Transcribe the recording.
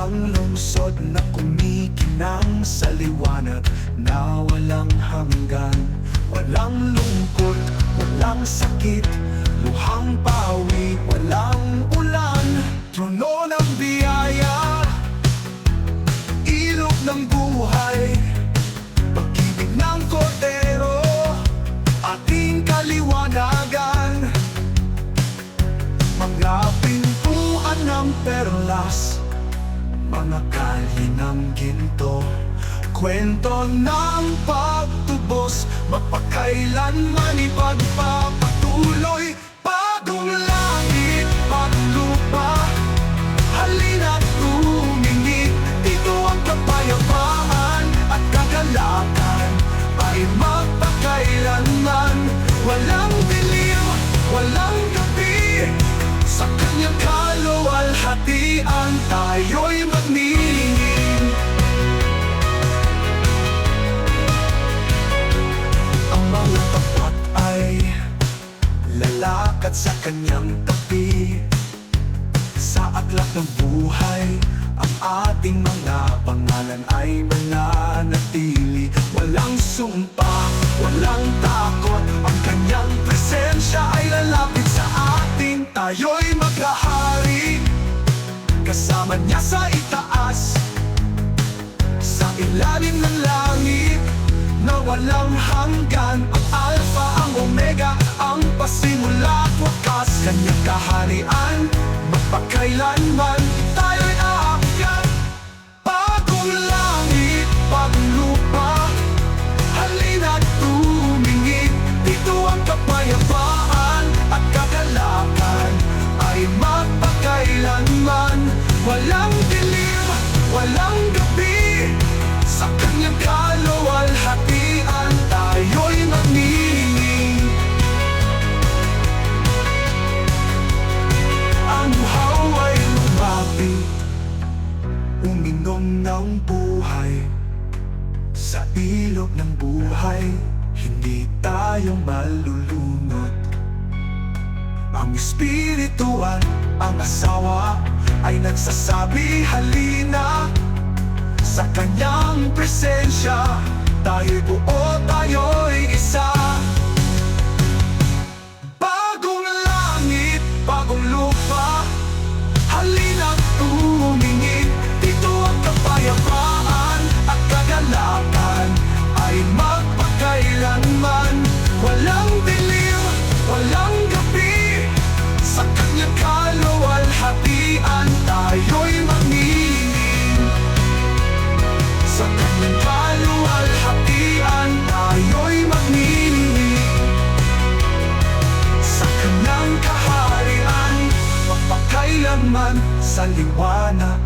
Isang lungsod na kumikinang sa liwanag na walang hanggan. Walang lungkot, walang sakit, luhang pawi, walang ulan. Trono ng biyaya, ilog ng buhay, pag-ibig ng Kordero, ating kaliwanagan. Mga pintuan ng perlas, mga kalye ng ginto, kwento ng pagtubos, mapakailanman ipagpapatuloy. Bagong langit, bagong lupa, halina't tumingin. Dito ang kapayapaan at kagalakan ay magpakailanman. Walang dilim, walang gabi, sa kanyang kaluwalhatian tayo'y magniningin. Ang mga tapat ay lalakad sa kanyang tabi. Sa aklat ng buhay, ang ating mga pangalan ay mananatili. Walang sumpa, walang takot, ang kanyang presensya ay lalapit sa atin. Tayo'y maghahari kasama niya sa itaas, sa ilalim ng langit na walang hanggan. Ang Alpha, ang Omega, ang pasimula at wakas. Kanyang kaharian, magpakailanman tayo'y aakyat. Bagong langit, bagong lupa, halina't tumingin. Dito ang kapayapaan at kagalakan ay magpakailanman. Walang dilim, walang gabi, sa kanyang kaluwalhatian tayo'y magniningin. Ang uhaw ay lumapit, uminom ng buhay, sa ilog ng buhay, hindi tayo malulunod. Ang espirituan, ang asawa, ay nagsasabi halina. Sa kanyang presensya, tayo'y buo, tayo'y isa. Bagong langit, bagong lupa, halina't tumingin. Dito ang kapayapaan at kagalakan ay magpakailanman. Walang dilim, walang gabi, sa kanyang kaluwalhatian tayo'y magniningin. Sa kanyang kaluwalhatian tayo'y magniningin. Sa kanyang kaharian, magpakailanman sa liwanag